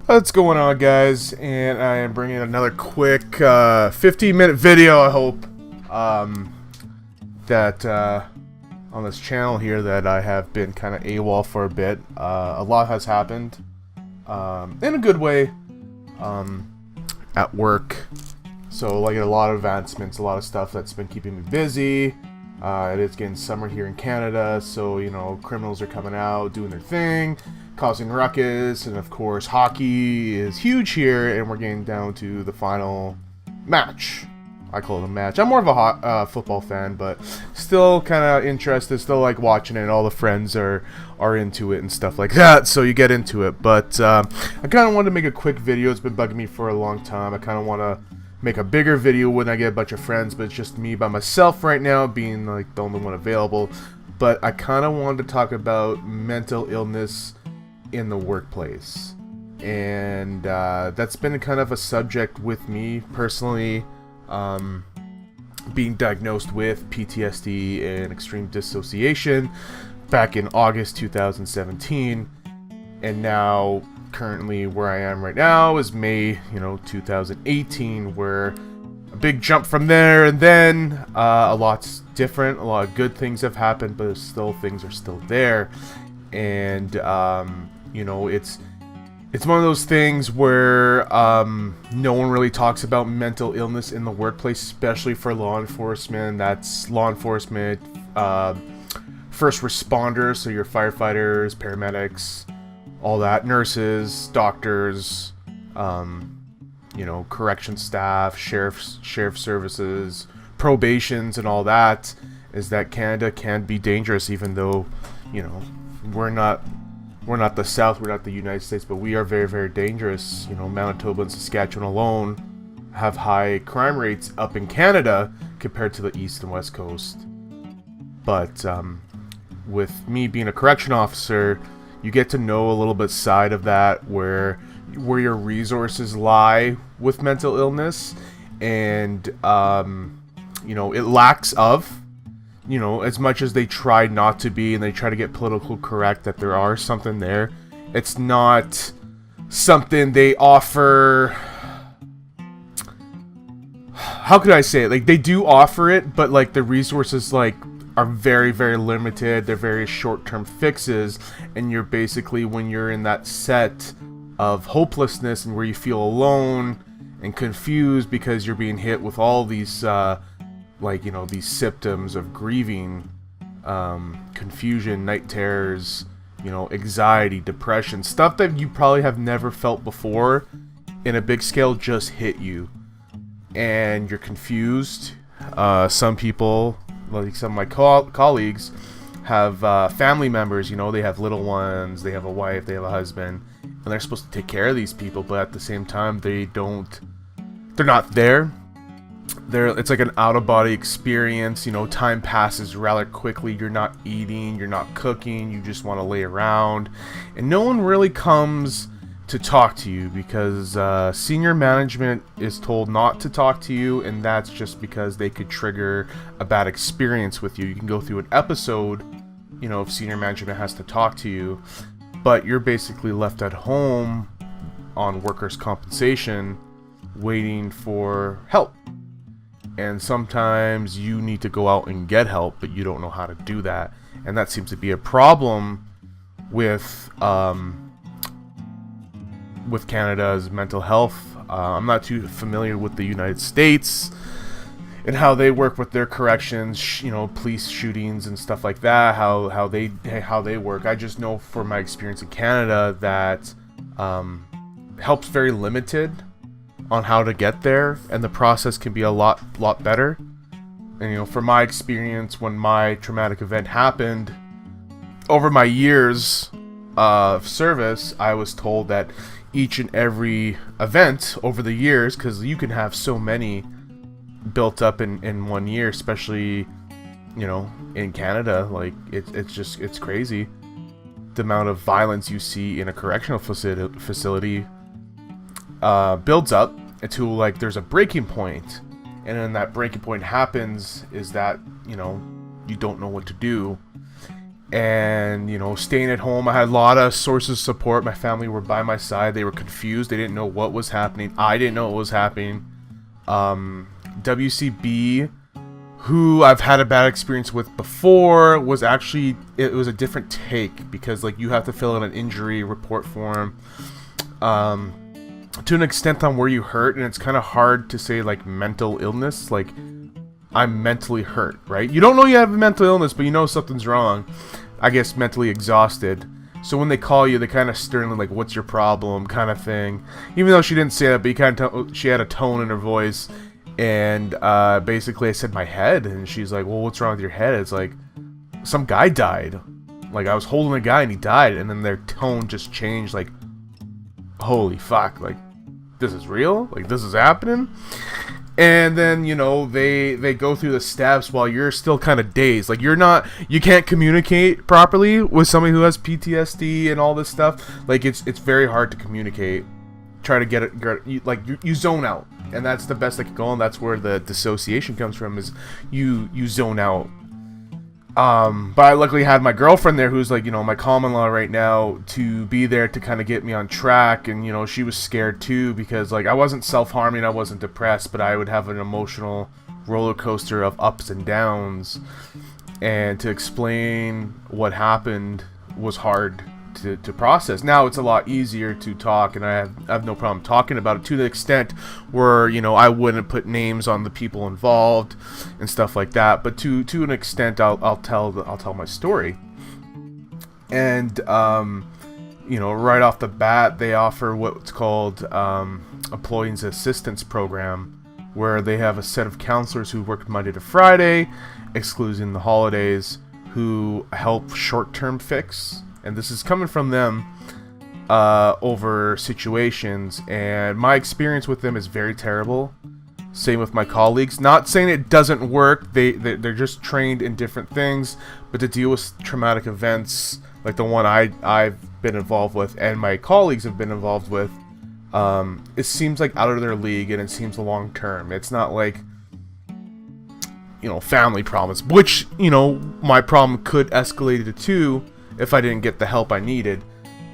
What's going on, guys? And I am bringing another quick 15-minute video, I hope, that on this channel here that I have been kind of AWOL for a bit. A lot has happened, in a good way, at work. So, like, a lot of advancements, a lot of stuff that's been keeping me busy. It is getting summer here in Canada, so, you know, criminals are coming out, doing their thing, causing ruckus, and of course, hockey is huge here, and we're getting down to the final match. I call it a match. I'm more of a football fan, but still kind of interested, still like watching it, and all the friends are into it and stuff like that, so you get into it. But I kind of wanted to make a quick video. It's been bugging me for a long time. I kind of want to make a bigger video when I get a bunch of friends, but it's just me by myself right now, being like the only one available. But I kind of wanted to talk about mental illness in the workplace, and that's been kind of a subject with me personally, being diagnosed with PTSD and extreme dissociation back in August 2017, and now currently where I am right now is May 2018, where a big jump from there, and then a lot's different. A lot of good things have happened, but still things are still there. And it's one of those things where no one really talks about mental illness in the workplace, especially for law enforcement. That's law enforcement, first responders, so your firefighters, paramedics, all that, nurses, doctors, correction staff, sheriff services, probations, and all that. Is that Canada can be dangerous, even though, we're not the South, we're not the United States, but we are very, very dangerous. Manitoba and Saskatchewan alone have high crime rates up in Canada compared to the East and West Coast. But with me being a correction officer, you get to know a little bit side of that, where your resources lie with mental illness, and it lacks of. As much as they try not to be, and they try to get political correct, that there are something there, it's not something they offer. How could I say it? Like, they do offer it, but like the resources are very, very limited. They're very short-term fixes, and you're basically, when you're in that set of hopelessness and where you feel alone and confused because you're being hit with all these these symptoms of grieving, confusion, night terrors, anxiety, depression, stuff that you probably have never felt before in a big scale, just hit you, and you're confused. Some people, like some of my colleagues, have family members, they have little ones, they have a wife, they have a husband, and they're supposed to take care of these people, but at the same time, they're not there. It's like an out-of-body experience. Time passes rather quickly. You're not eating, you're not cooking, you just want to lay around, and no one really comes to talk to you because senior management is told not to talk to you, and that's just because they could trigger a bad experience with you. You can go through an episode, if senior management has to talk to you, but you're basically left at home on workers' compensation waiting for help. And sometimes you need to go out and get help, but you don't know how to do that. And that seems to be a problem with Canada's mental health. I'm not too familiar with the United States and how they work with their corrections, police shootings and stuff like that, how they work. I just know from my experience in Canada that help's very limited on how to get there, and the process can be a lot better. And from my experience, when my traumatic event happened, over my years of service, I was told that each and every event over the years, because you can have so many built up in 1 year, especially in Canada, like it's crazy the amount of violence you see in a correctional facility builds up until there's a breaking point, and then that breaking point happens is that you don't know what to do, and staying at home. I had a lot of sources of support. My family were by my side. They were confused. They didn't know what was happening. I didn't know what was happening. WCB, who I've had a bad experience with before, was actually, it was a different take, because like you have to fill out an injury report form to an extent on where you hurt, and it's kind of hard to say like mental illness, like I'm mentally hurt, right? You don't know you have a mental illness, but you know something's wrong. I guess mentally exhausted. So when they call you, they kind of sternly like, "What's your problem?" kind of thing. Even though she didn't say that, but she had a tone in her voice. And basically, I said my head, and she's like, "Well, what's wrong with your head?" It's like some guy died. Like I was holding a guy and he died, and then their tone just changed. Like, holy fuck! Like this is real. Like this is happening. And then, they go through the steps while you're still kind of dazed. Like, you can't communicate properly with somebody who has PTSD and all this stuff. Like, it's very hard to communicate. Try to get it, you zone out. And that's the best I could go, and that's where the dissociation comes from, is you zone out. But I luckily had my girlfriend there, who's like, my common-law right now, to be there to kind of get me on track. And, she was scared too, because like I wasn't self-harming, I wasn't depressed, but I would have an emotional roller coaster of ups and downs. And to explain what happened was hard to process. Now it's a lot easier to talk, and I have no problem talking about it, to the extent where I wouldn't put names on the people involved and stuff like that. But to an extent, I'll tell my story. And right off the bat, they offer what's called Employees Assistance Program, where they have a set of counselors who work Monday to Friday, excluding the holidays, who help short-term fix. And this is coming from them over situations. And my experience with them is very terrible. Same with my colleagues. Not saying it doesn't work. They're just trained in different things. But to deal with traumatic events like the one I've been involved with, and my colleagues have been involved with, it seems like out of their league, and it seems long term. It's not like family problems, which my problem could escalate to if I didn't get the help I needed.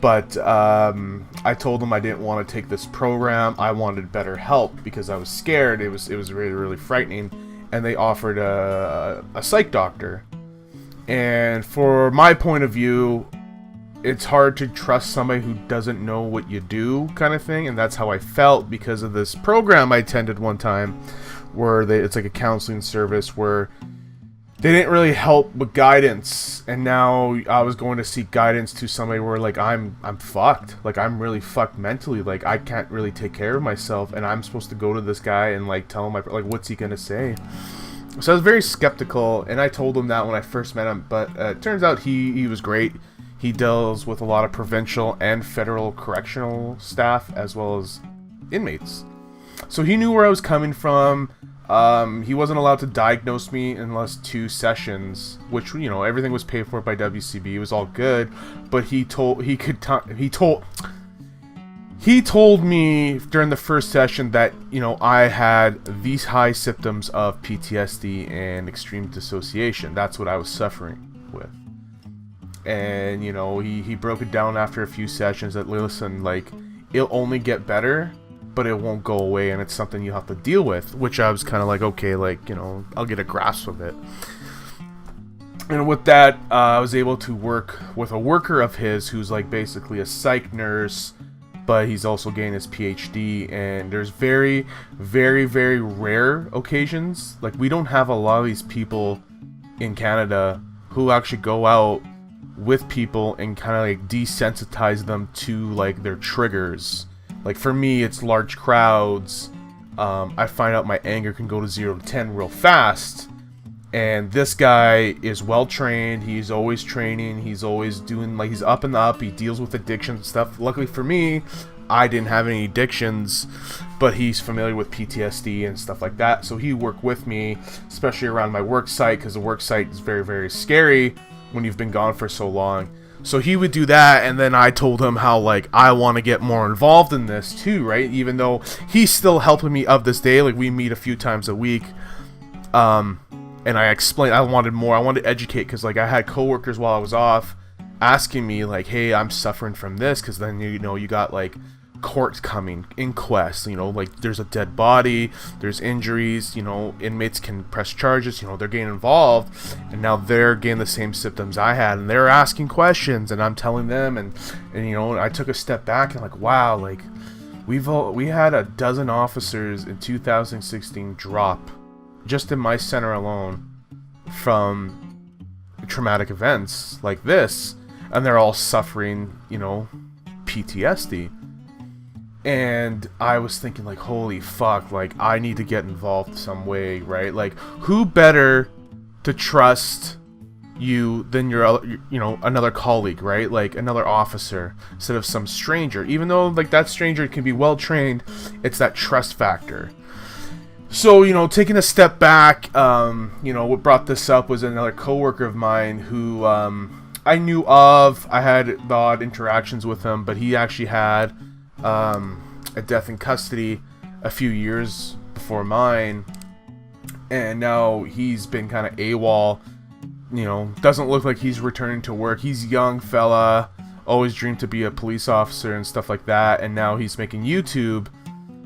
But I told them I didn't want to take this program. I wanted better help because I was scared. It was really, really frightening. And they offered a psych doctor. And for my point of view, it's hard to trust somebody who doesn't know what you do, kind of thing. And that's how I felt because of this program I attended one time, where it's like a counseling service where they didn't really help with guidance, and now I was going to seek guidance to somebody where like I'm fucked, like I'm really fucked mentally, like I can't really take care of myself, and I'm supposed to go to this guy and like tell him like what's he gonna say? So I was very skeptical, and I told him that when I first met him, but it turns out he was great. He deals with a lot of provincial and federal correctional staff as well as inmates, so he knew where I was coming from. He wasn't allowed to diagnose me unless 2 sessions, which everything was paid for by WCB. It was all good, but he told me during the first session that I had these high symptoms of PTSD and extreme dissociation. That's what I was suffering with. And he broke it down after a few sessions that, listen, like, it'll only get better, but it won't go away, and it's something you have to deal with, which I was kind of like, okay, like, I'll get a grasp of it. And with that, I was able to work with a worker of his who's like basically a psych nurse, but he's also getting his PhD, and there's very, very, very rare occasions. Like, we don't have a lot of these people in Canada who actually go out with people and kind of like desensitize them to like their triggers. Like for me, it's large crowds. I find out my anger can go to 0 to 10 real fast. And this guy is well trained. He's always training. He's always doing, like, he's up and up. He deals with addiction and stuff. Luckily for me, I didn't have any addictions, but he's familiar with PTSD and stuff like that. So he worked with me, especially around my work site, because the work site is very, very scary when you've been gone for so long. So he would do that, and then I told him how, like, I want to get more involved in this too, right? Even though he's still helping me of this day, like, we meet a few times a week. and I explained I wanted more. I wanted to educate, because like I had coworkers while I was off asking me like, hey, I'm suffering from this, because then you know you got like courts coming, inquests, you know, like there's a dead body, there's injuries, you know, inmates can press charges, you know, they're getting involved, and now they're getting the same symptoms I had, and they're asking questions, and I'm telling them, and you know, I took a step back and like, wow, like we had a dozen officers in 2016 drop just in my center alone from traumatic events like this, and they're all suffering, you know, PTSD. And I was thinking like, holy fuck, like I need to get involved some way, right? Like who better to trust you than your, you know, another colleague, right? Like another officer instead of some stranger. Even though like that stranger can be well trained, it's that trust factor. So, you know, taking a step back, you know, what brought this up was another coworker of mine who I knew of. I had the odd interactions with him, but he actually had a death in custody a few years before mine, and now he's been kind of AWOL. You know, doesn't look like he's returning to work. He's a young fella, always dreamed to be a police officer and stuff like that, and now he's making YouTube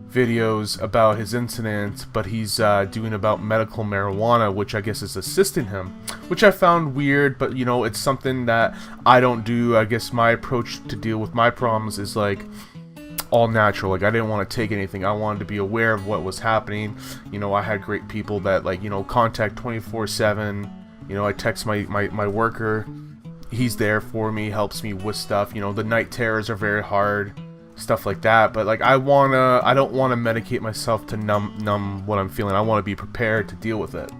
videos about his incident, but he's doing about medical marijuana, which I guess is assisting him, which I found weird, but you know, it's something that I don't do. I guess my approach to deal with my problems is like all natural. Like I didn't want to take anything. I wanted to be aware of what was happening. You know, I had great people that like, you know, contact 24/7. You know, I text my worker. He's there for me, helps me with stuff. You know, the night terrors are very hard, stuff like that. But like I don't want to medicate myself to numb what I'm feeling. I want to be prepared to deal with it.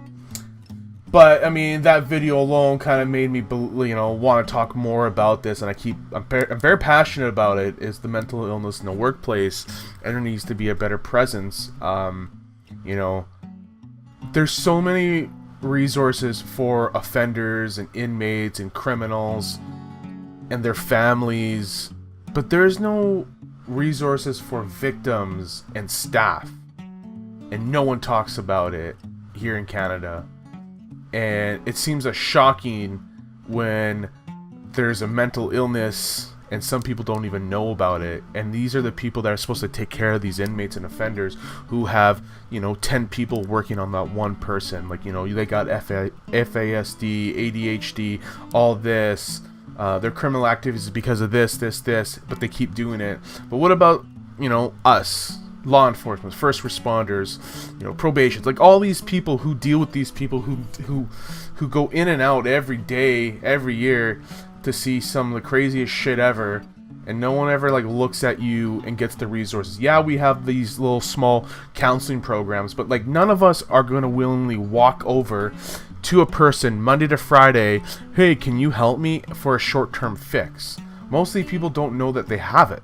But I mean, that video alone kind of made me, you know, want to talk more about this, and I'm very passionate about it. Is the mental illness in the workplace, and there needs to be a better presence. You know, there's so many resources for offenders and inmates and criminals and their families, but there's no resources for victims and staff, and no one talks about it here in Canada. And it seems shocking when there's a mental illness and some people don't even know about it. And these are the people that are supposed to take care of these inmates and offenders who have, you know, 10 people working on that one person. Like, you know, they got FASD, ADHD, all this. Their criminal activities is because of this, but they keep doing it. But what about, you know, us? Law enforcement, first responders, you know, probations, like all these people who deal with these people who go in and out every day, every year to see some of the craziest shit ever, and no one ever like looks at you and gets the resources. Yeah, we have these little small counseling programs, but like none of us are going to willingly walk over to a person Monday to Friday, hey, can you help me for a short-term fix? Mostly people don't know that they have it.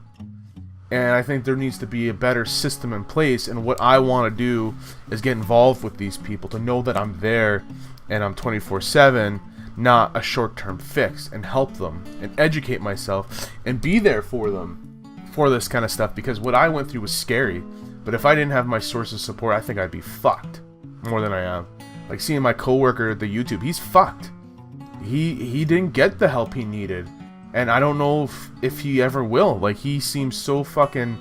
And I think there needs to be a better system in place, and what I want to do is get involved with these people to know that I'm there and I'm 24/7, not a short-term fix, and help them and educate myself and be there for them for this kind of stuff, because what I went through was scary. But if I didn't have my source of support, I think I'd be fucked more than I am. Like seeing my coworker at the YouTube, he's fucked. He didn't get the help he needed. And I don't know if he ever will. Like, he seems so fucking,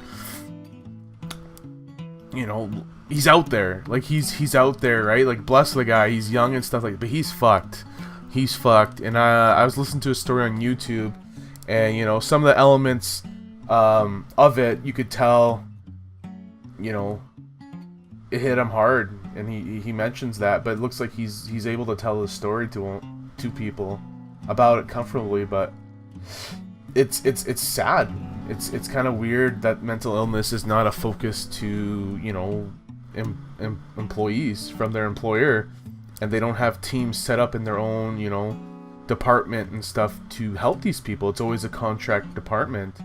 you know, he's out there. Like, he's out there, right? Like, bless the guy. He's young and stuff like that. But he's fucked. He's fucked. And I was listening to a story on YouTube. And, you know, some of the elements of it, you could tell, you know, it hit him hard. And he mentions that. But it looks like he's able to tell his story to people about it comfortably. But it's sad. It's kind of weird that mental illness is not a focus to, you know, employees from their employer, and they don't have teams set up in their own, you know, department and stuff to help these people. It's always a contract department,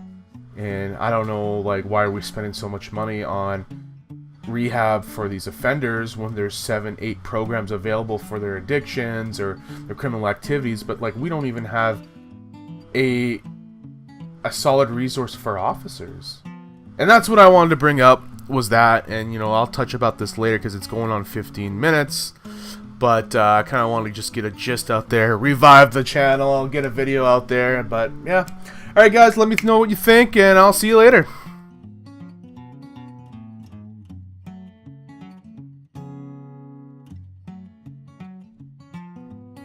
and I don't know, like, why are we spending so much money on rehab for these offenders when there's 7-8 programs available for their addictions or their criminal activities, but like we don't even have a solid resource for officers. And that's what I wanted to bring up, was that. And you know, I'll touch about this later because it's going on 15 minutes, But I kind of want to just get a gist out there, revive the channel, get a video out there. But yeah, all right, guys, let me know what you think, and I'll see you later.